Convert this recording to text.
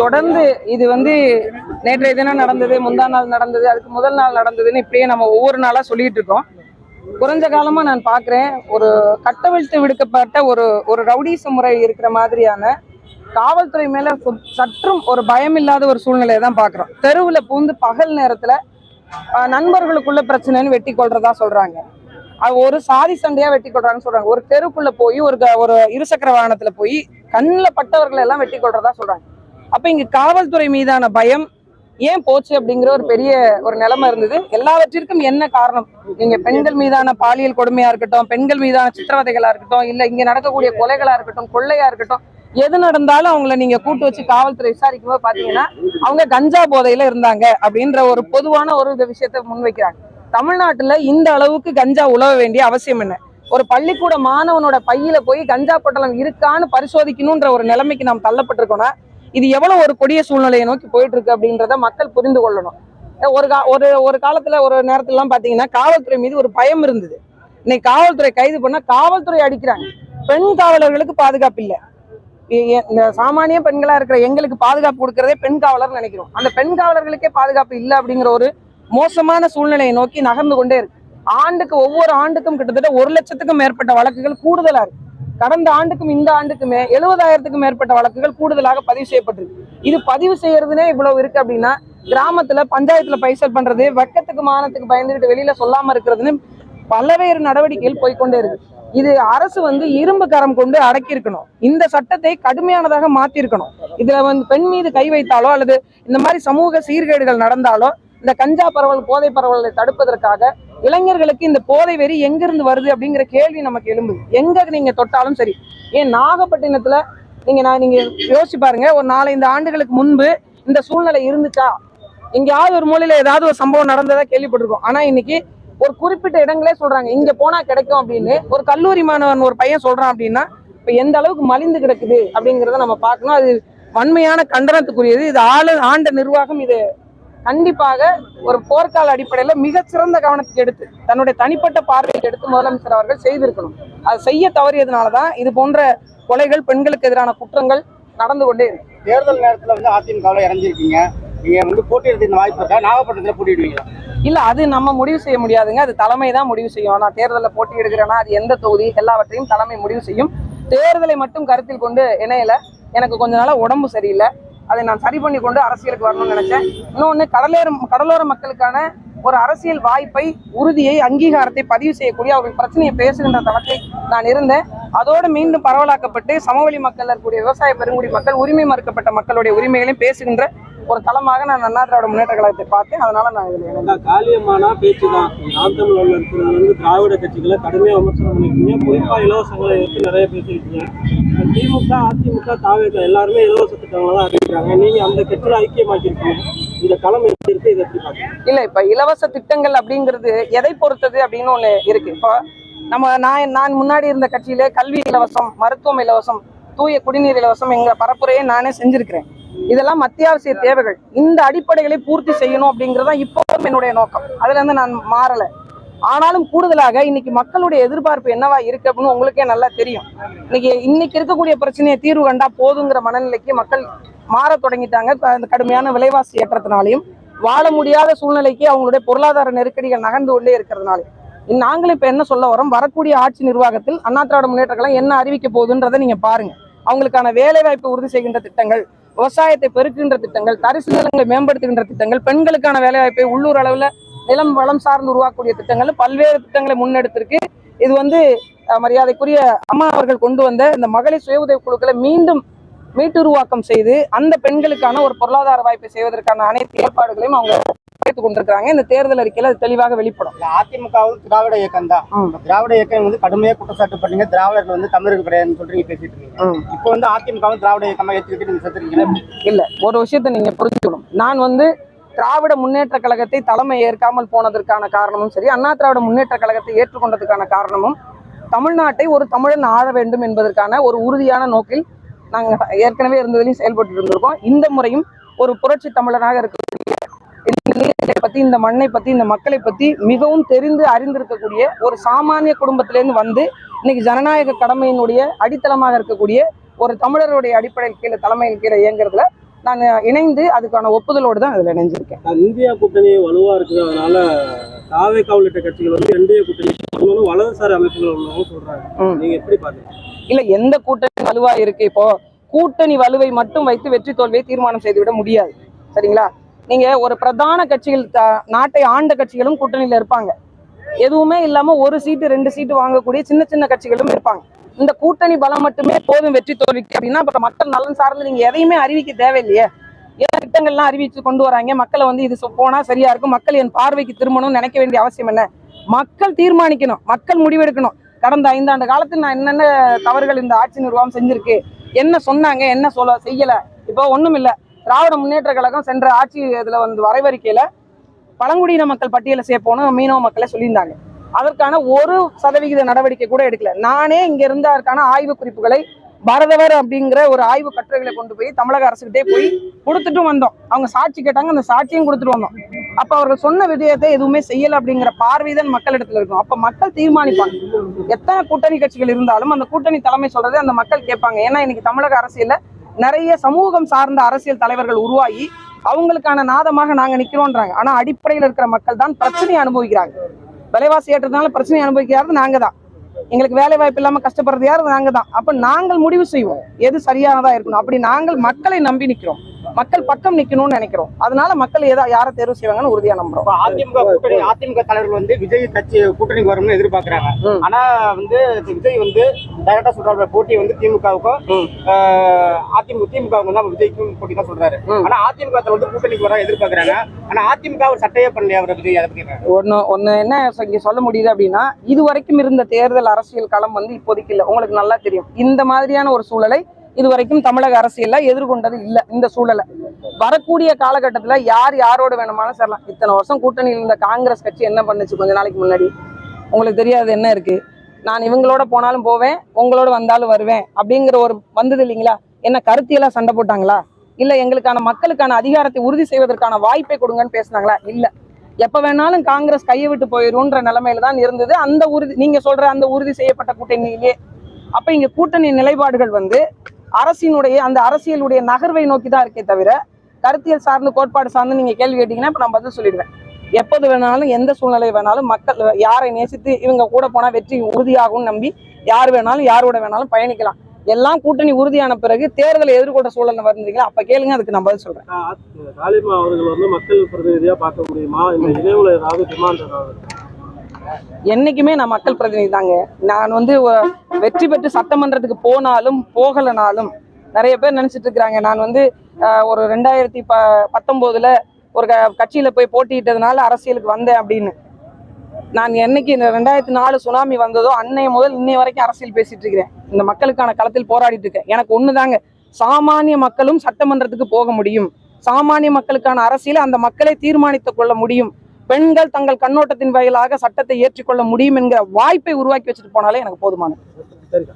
தொடர்ந்து இது நேற்றைய தினம் நடந்தது, முந்தா நாள் நடந்தது, அதுக்கு முதல் நாள் நடந்ததுன்னு இப்படியே நம்ம ஒவ்வொரு நாளா சொல்லிட்டு இருக்கோம். குறைஞ்ச காலமா நான் பாக்குறேன், ஒரு கட்டவிழ்த்து விடுக்கப்பட்ட ஒரு ரவுடிச முறை இருக்கிற மாதிரியான காவல்துறை மேல சற்றும் ஒரு பயம் இல்லாத ஒரு சூழ்நிலையை தான் பாக்குறோம். தெருவுல பூந்து பகல் நேரத்துல நண்பர்களுக்குள்ள பிரச்சனைன்னு வெட்டி கொள்றதா சொல்றாங்க. அது ஒரு சாதி சண்டையா வெட்டி கொள்றாங்கன்னு சொல்றாங்க. ஒரு தெருக்குள்ள போய் ஒரு இருசக்கர வாகனத்துல போய் கண்ணில் பட்டவர்களை எல்லாம் வெட்டி கொள்றதா சொல்றாங்க. அப்ப இங்க காவல்துறை மீதான பயம் ஏன் போச்சு அப்படிங்கிற ஒரு பெரிய ஒரு நிலைமை இருந்தது. எல்லாவற்றிற்கும் என்ன காரணம்? நீங்க பெண்கள் மீதான பாலியல் கொடுமையா இருக்கட்டும், பெண்கள் மீதான சித்திரவதைகளா இருக்கட்டும், இல்ல இங்க நடக்கக்கூடிய கொலைகளா இருக்கட்டும், கொள்ளையா இருக்கட்டும், எது நடந்தாலும் அவங்கள நீங்க கூட்டு வச்சு காவல்துறை விசாரிக்கும் போது பாத்தீங்கன்னா அவங்க கஞ்சா போதையில இருந்தாங்க அப்படின்ற ஒரு பொதுவான ஒரு விஷயத்த முன்வைக்கிறாங்க. தமிழ்நாட்டுல இந்த அளவுக்கு கஞ்சா உழவ வேண்டிய அவசியம் என்ன? ஒரு பள்ளிக்கூட மாணவனோட பையில போய் கஞ்சா பொட்டலம் இருக்கான்னு பரிசோதிக்கணும்ன்ற ஒரு நிலைமைக்கு நாம் தள்ளப்பட்டிருக்கோம்னா இது எவ்வளவு ஒரு கொடிய சூழ்நிலையை நோக்கி போயிட்டு இருக்கு அப்படின்றத மக்கள் புரிந்து கொள்ளணும். ஒரு காலத்துல ஒரு நேரத்துல எல்லாம் பாத்தீங்கன்னா காவல்துறை மீது ஒரு பயம் இருந்தது. இன்னைக்கு காவல்துறை கைது பண்ணா காவல்துறை அடிக்கிறாங்க. பெண் காவலர்களுக்கு பாதுகாப்பு இல்லை. இந்த சாமானிய பெண்களா இருக்கிற எங்களுக்கு பாதுகாப்பு கொடுக்கறதே பெண் காவலர் நினைக்கிறோம். அந்த பெண் காவலர்களுக்கே பாதுகாப்பு இல்லை அப்படிங்கிற ஒரு மோசமான சூழ்நிலையை நோக்கி நகர்ந்து கொண்டே இருக்கு. ஒவ்வொரு ஆண்டுக்கும் கிட்டத்தட்ட 1 லட்சத்துக்கும் மேற்பட்ட வழக்குகள் கூடுதலா இருக்கு. கடந்த ஆண்டுக்கும் இந்த ஆண்டுக்குமே 70,000த்துக்கும் மேற்பட்ட வழக்குகள் கூடுதலாக பதிவு செய்யப்பட்டிருக்கு. இது பதிவு செய்யறதுனே இவ்வளவு இருக்கு அப்படின்னா கிராமத்துல பஞ்சாயத்துல பைசல் பண்றது, வெக்கத்துக்கு மானத்துக்கு பயந்துகிட்டு வெளியில சொல்லாம இருக்கிறதுன்னு பல்வேறு நடவடிக்கைகள் போய்கொண்டே இருக்கு. இது அரசு இரும்பு கரம் கொண்டு அடக்கி இருக்கணும். இந்த சட்டத்தை கடுமையானதாக மாத்தி இருக்கணும். இதுல பெண் மீது கை வைத்தாலோ அல்லது இந்த மாதிரி சமூக சீர்கேடுகள் நடந்தாலோ இந்த கஞ்சா பரவல், போதை பரவலை தடுப்பதற்காக இளைஞர்களுக்கு இந்த போதை வெறி எங்கிருந்து வருது அப்படிங்கிற கேள்வி நமக்கு எழும்புது. எங்க நீங்க தொட்டாலும் சரி. ஏன் நாகப்பட்டினத்துல நீங்க யோசிச்சு பாருங்க, ஒரு 4-5 ஆண்டுகளுக்கு முன்பு இந்த சூழ்நிலை இருந்துச்சா? எங்கேயாவது ஒரு மூலையில ஏதாவது ஒரு சம்பவம் நடந்ததா கேள்விப்பட்டிருக்கோம். ஆனா இன்னைக்கு ஒரு குறிப்பிட்ட இடங்களே சொல்றாங்க இங்க போனா கிடைக்கும் அப்படின்னு. ஒரு கல்லூரி மாணவன் ஒரு பையன் சொல்றான் அப்படின்னா இப்ப எந்த அளவுக்கு மலிந்து கிடக்குது அப்படிங்கிறத நம்ம பார்க்கணும். அது வன்மையான கண்டனத்துக்குரியது. இது ஆண்ட நிர்வாகம் இது கண்டிப்பாக ஒரு போர்க்கால அடிப்படையில மிகச்சிறந்த கவனத்துக்கு எடுத்து தன்னுடைய தனிப்பட்ட பார்வையில் எடுத்து முதலமைச்சர் அவர்கள் செய்திருக்கணும். அது செய்ய தவறியதுனாலதான் இது போன்ற கொலைகள், பெண்களுக்கு எதிரான குற்றங்கள் நடந்து கொண்டே இருக்கு. தேர்தல் நேரத்துல அதிமுகவில் இறங்கிருக்கீங்க. நீங்க போட்டியிடுறது இந்த வாய்ப்பு இருக்கா? நாகப்பட்டினத்துல போட்டியிடுவீங்களா? இல்ல, அது நம்ம முடிவு செய்ய முடியாதுங்க. அது தலைமை தான் முடிவு செய்யும். நான் தேர்தலில் போட்டி எடுக்கிறேன்னா அது எந்த தொகுதி எல்லாவற்றையும் தலைமை முடிவு செய்யும். தேர்தலை மட்டும் கருத்தில் கொண்டு இணையல. எனக்கு கொஞ்ச நாளா உடம்பு சரியில்லை. அதை நான் சரி பண்ணி கொண்டு அரசியலுக்கு வரணும்னு நினைச்சேன். இன்னொன்னு, கடலோர மக்களுக்கான ஒரு அரசியல் வாய்ப்பை, உறுதியை, அங்கீகாரத்தை பதிவு செய்யக்கூடிய அவர்கள் பிரச்சனையை பேசுகின்ற தளத்தை நான் இருந்தேன். அதோடு மீண்டும் பரவலாக்கப்பட்டு சமவெளி மக்கள் இருக்கக்கூடிய விவசாய பெருங்குடி மக்கள், உரிமை மறுக்கப்பட்ட மக்களுடைய உரிமைகளையும் பேசுகின்ற ஒரு தளமாக நான் அண்ணா திராவிட முன்னேற்ற கழகத்தை பார்த்தேன். அதனால நான் இதுல காலியமான பேச்சு தான். நாம் தமிழ் இருக்கிறது திராவிட கட்சிகளை கடுமையா விமர்சனம் பண்ணிருக்கீங்க. குறிப்பா இலவசங்களை எடுத்து நிறைய பேசிருக்கீங்க. திமுக, அதிமுக, தாவேக எல்லாருமே இலவச திட்டங்களை தான் அறிவிக்கிறாங்க. நீங்க அந்த கட்சியில ஐக்கியமாக்கிருக்கீங்க. இந்த களம் எப்படி இருக்கு? இதை எப்படி பாருங்க. இல்ல, இப்ப இலவச திட்டங்கள் அப்படிங்கிறது எதை பொறுத்தது அப்படின்னு ஒண்ணு இருக்கு. இப்போ நான் முன்னாடி இருந்த கட்சியிலே கல்வி இலவசம், மருத்துவம் இலவசம், தூய குடிநீர் இலவசம் எங்க பரப்புரையை நானே செஞ்சிருக்கிறேன். இதெல்லாம் அத்தியாவசிய தேவைகள். இந்த அடிப்படைகளை பூர்த்தி செய்யணும் அப்படிங்கறதா இப்போவும் என்னுடைய நோக்கம். அதுல இருந்து நான் மாறல. ஆனாலும் கூடுதலாக இன்னைக்கு மக்களுடைய எதிர்பார்ப்பு என்னவா இருக்கு அப்படின்னு உங்களுக்கே நல்லா தெரியும். இன்னைக்கு இருக்கக்கூடிய பிரச்சனையை தீர்வு கண்டா போதுங்கிற மனநிலைக்கு மக்கள் மாற தொடங்கிட்டாங்க. அந்த கடுமையான விலைவாசி ஏற்றத்தினாலையும் வாழ முடியாத சூழ்நிலைக்கு அவங்களுடைய பொருளாதார நெருக்கடிகள் நகர்ந்து கொண்டே இருக்கிறதுனால நாங்களும் இப்ப என்ன சொல்ல வரோம், வரக்கூடிய ஆட்சி நிர்வாகத்தில் அண்ணா திராவிட முன்னேற்ற கழகம் என்ன அறிவிக்க போகுதுன்றதை நீங்க பாருங்க. அவங்களுக்கான வேலை வாய்ப்பு உறுதி செய்கின்ற திட்டங்கள், விவசாயத்தை பெருக்குகின்ற திட்டங்கள், தரிசு நிலங்களை மேம்படுத்துகின்ற திட்டங்கள், பெண்களுக்கான வேலை வாய்ப்பை உள்ளூர் அளவுல நிலம் வளம் சார்ந்து உருவாக்கக்கூடிய திட்டங்கள், பல்வேறு திட்டங்களை முன்னெடுத்திருக்கு. இது மரியாதைக்குரிய அம்மா அவர்கள் கொண்டு வந்த இந்த மகளிர் சுய உதவி குழுக்களை மீண்டும் மீட்டுருவாக்கம் செய்து அந்த பெண்களுக்கான ஒரு பொருளாதார வாய்ப்பை செய்வதற்கான அனைத்து ஏற்பாடுகளையும் அவங்க வைத்துக் கொண்டிருக்கிறாங்க. இந்த தேர்தல் அறிக்கையில அது தெளிவாக வெளிப்படும். அதிமுகவும் திராவிட இயக்கம் தான். திராவிட இயக்கம் கடுமையா குற்றச்சாட்டு பண்ணீங்க. திராவிடர்கள் தமிழர்கள் கிடையாதுன்னு சொல்றீங்க, பேசிட்டு இருக்கீங்க. இப்போ அதிமுகவும் திராவிட இயக்கமா ஏற்றுக்கிட்டு நீங்க செத்துருக்கீங்களா? இல்ல, ஒரு விஷயத்த நீங்க புரிஞ்சுக்கணும். நான் திராவிட முன்னேற்ற கழகத்தை தலைமை ஏற்காமல் போனதற்கான காரணமும் சரி, அண்ணா திராவிட முன்னேற்ற கழகத்தை ஏற்றுக்கொண்டதுக்கான காரணமும் தமிழ்நாட்டை ஒரு தமிழன் ஆள வேண்டும் என்பதற்கான ஒரு உறுதியான நோக்கில் நாங்கள் ஏற்கனவே இருந்ததிலையும் செயல்பட்டு இருந்திருக்கோம். இந்த முறையும் ஒரு புரட்சி தமிழனாக இருக்கக்கூடிய பத்தி, இந்த மண்ணை பத்தி, இந்த மக்களை பத்தி மிகவும் தெரிந்து அறிந்திருக்கக்கூடிய ஒரு சாமானிய குடும்பத்திலேருந்து இன்னைக்கு ஜனநாயக கடமையினுடைய அடித்தளமாக இருக்கக்கூடிய ஒரு தமிழருடைய அடிப்படையில் கீழே தலைமையில் கீழே இயங்குறதுல நான் இணைந்து அதுக்கான ஒப்புதலோடு தான் அதில் இணைஞ்சிருக்கேன். இந்தியா கூட்டணி வலுவா இருக்குது, அதனால தாவேகா உள்ளிட்ட கட்சிகள் வந்து என்டிஏ கூட்டணி வலதுசாரி அமைப்புகள் உள்ளவங்க சொல்றாங்க. நீங்க எப்படி பாக்குறீங்க? இல்ல, எந்த கூட்டணி வலுவா இருக்கு? இப்போ கூட்டணி வலுவை மட்டும் வைத்து வெற்றி தோல்வியை தீர்மானம் செய்துவிட முடியாது. சரிங்களா? நீங்க ஒரு பிரதான கட்சிகள் நாட்டை ஆண்ட கட்சிகளும் கூட்டணியில இருப்பாங்க. எதுவுமே இல்லாம ஒரு சீட்டு 2 சீட்டு வாங்கக்கூடிய சின்ன சின்ன கட்சிகளும் இருப்பாங்க. இந்த கூட்டணி பலம் மட்டுமே போதும் வெற்றி தோல்விக்கு அப்படின்னா அப்புறம் மக்கள் நலன் சார்ந்து நீங்க எதையுமே அறிவிக்க தேவையில்லையே. ஏன் திட்டங்கள்லாம் அறிவிச்சு கொண்டு வராங்க? மக்களை வந்து இது போனா சரியா இருக்கும், மக்கள் என் பார்வைக்கு திரும்பணும்னு நினைக்க வேண்டிய அவசியம் என்ன? மக்கள் தீர்மானிக்கணும், மக்கள் முடிவெடுக்கணும். கடந்த 5 ஆண்டு காலத்தில் நான் என்னென்ன தவறுகள் இந்த ஆட்சி நிர்வாகம் செஞ்சிருக்கு, என்ன சொன்னாங்க, என்ன செய்யல. இப்போ ஒண்ணும் இல்ல. திராவிட முன்னேற்ற கழகம் சென்ற ஆட்சி இதுல வந்து வரைவறிக்கையில பழங்குடியின மக்கள் பட்டியலை சேர்ப்போன்னு மீனவ மக்களை சொல்லியிருந்தாங்க. அதற்கான 1% நடவடிக்கை கூட எடுக்கல. நானே இங்க இருந்த அதற்கான ஆய்வு குறிப்புகளை பரதவர் அப்படிங்கிற ஒரு ஆய்வு கட்டுரைகளை கொண்டு போய் தமிழக அரசுகிட்டே போய் கொடுத்துட்டும் வந்தோம். அவங்க சாட்சி கேட்டாங்க, அந்த சாட்சியும் கொடுத்துட்டு வந்தோம். அப்ப அவர்கள் சொன்ன விடயத்தை எதுவுமே செய்யல அப்படிங்கிற பார்வைதான் மக்களிடத்துல இருக்கும். அப்ப மக்கள் தீர்மானிப்பாங்க. எத்தனை கூட்டணி கட்சிகள் இருந்தாலும் அந்த கூட்டணி தலைமை சொல்றதை அந்த மக்கள் கேட்பாங்க. ஏன்னா இன்னைக்கு தமிழக அரசியல்ல நிறைய சமூகம் சார்ந்த அரசியல் தலைவர்கள் உருவாகி அவங்களுக்கான நாதமாக நாங்க நிக்கிறோம்ன்றாங்க. ஆனா அடிப்படையில் இருக்கிற மக்கள் தான் பிரச்சனையை அனுபவிக்கிறாங்க. விலைவாசி ஏற்றதுனால பிரச்சனை அனுபவிக்கிறது நாங்க தான். எங்களுக்கு வேலை வாய்ப்பு இல்லாம கஷ்டப்படுறது யாரு? நாங்க தான். அப்ப நாங்கள் முடிவு செய்வோம் எது சரியானதா இருக்கணும். அப்படி நாங்கள் மக்களை நம்பி நிக்கிறோம், மக்கள் பக்கம் நிக்கணும்னு நினைக்கிறோம். அதனால மக்கள் யாரை தேர்வு செய்வாங்கன்னு உறுதியா நம்புறோம். அதிமுக தலைவர்கள் வந்து விஜய் கட்சி கூட்டணிக்கு வரும்னு எதிர்பார்க்கறாங்க. ஆனா வந்து விஜய் வந்து டைரக்டா சொல்றாரு, போட்டி வந்து திமுகவுக்கும் திமுகவுக்கும் தான் விஜய்க்கும் போட்டி தான் சொல்றாரு. ஆனா அதிமுக வந்து கூட்டணிக்கு வர எதிர்பார்க்கறாங்க. ஆனா அதிமுக ஒரு சட்டையே பண்ணலையா அவர் விஜய்? அதை பத்தி ஒண்ணு என்ன இங்க சொல்ல முடியுது அப்படின்னா, இது வரைக்கும் இருந்த தேர்தல் அரசியல் களம் வந்து இப்போதைக்கு இல்லை. உங்களுக்கு நல்லா தெரியும். இந்த மாதிரியான ஒரு சூழலை இதுவரைக்கும் தமிழக அரசியல்ல எதிர்கொண்டது இல்ல. இந்த சூழலை வரக்கூடிய காலகட்டத்துல யார் யாரோட வேணுமாலும் சேரலாம். இத்தனை வருஷம் கூட்டணியில் இருந்த காங்கிரஸ் கட்சி என்ன பண்ணுச்சு கொஞ்ச நாளைக்கு முன்னாடி? உங்களுக்கு தெரியாது என்ன இருக்கு? நான் இவங்களோட போனாலும் போவேன், உங்களோட வந்தாலும் வருவேன் அப்படிங்கிற ஒரு வந்தது இல்லைங்களா? என்ன கருத்தியெல்லாம் சண்டை போட்டாங்களா? இல்ல எங்களுக்கான மக்களுக்கான அதிகாரத்தை உறுதி செய்வதற்கான வாய்ப்பை கொடுங்கன்னு பேசினாங்களா? இல்ல. எப்ப வேணாலும் காங்கிரஸ் கையை விட்டு போயிரும்ன்ற நிலைமையில தான் இருந்தது அந்த உறுதி. நீங்க சொல்ற அந்த உறுதி செய்யப்பட்ட கூட்டணியிலே அப்ப இங்க கூட்டணி நிலைப்பாடுகள் வந்து அரசினுடைய அந்த அரசியலுடைய நகர்வை நோக்கி தான் இருக்கே தவிர கருத்தியல் சார்ந்து கோட்பாடு சார்ந்து நீங்க கேள்வி கேட்டீங்கன்னா இப்ப நான் பதில் சொல்லிடுவேன். எப்போது வேணாலும் எந்த சூழ்நிலை வேணாலும் மக்கள் யாரை நேசித்து இவங்க கூட போனா வெற்றி உறுதியாகும் நம்பி யார் வேணாலும் யாரோட வேணாலும் பயணிக்கலாம். எல்லாம் கூட்டணி உறுதியான பிறகு தேர்தலை எதிர்கொண்ட சூழல் வருந்தீங்களா? அப்ப கேளுங்க, அதுக்கு நான் பதில் சொல்றேன். தாலிமா அவர்கள் வந்து மக்கள் பிரதிநிதியா பார்க்க முடியுமா? இந்த இணைவுல ஏதாவது டிமாண்ட் ஏதாவது? என்னைக்குமே நான் மக்கள் பிரதிநிதி தாங்க. நான் வந்து வெற்றி பெற்று சட்டமன்றத்துக்கு போனாலும் போகலனாலும் நிறைய பேர் நினைச்சிட்டு இருக்கிறாங்க நான் வந்து ஒரு 2019 ஒரு கட்சியில போய் போட்டியிட்டதுனால அரசியலுக்கு வந்தேன் அப்படின்னு. நான் என்னைக்கு இந்த 2004 சுனாமி வந்ததோ அன்னைய முதல் இன்னைய வரைக்கும் அரசியல் பேசிட்டு இருக்கிறேன். இந்த மக்களுக்கான களத்தில் போராடிட்டு இருக்கேன். எனக்கு ஒண்ணுதாங்க, சாமானிய மக்களும் சட்டமன்றத்துக்கு போக முடியும். சாமானிய மக்களுக்கான அரசியலை அந்த மக்களை தீர்மானித்துக் கொள்ள முடியும். பெண்கள் தங்கள் கண்ணோட்டத்தின் வாயிலாக சட்டத்தை ஏற்றுக்கொள்ள முடியும் என்கிற வாய்ப்பை உருவாக்கி வச்சுட்டு போனாலே எனக்கு போதுமானது.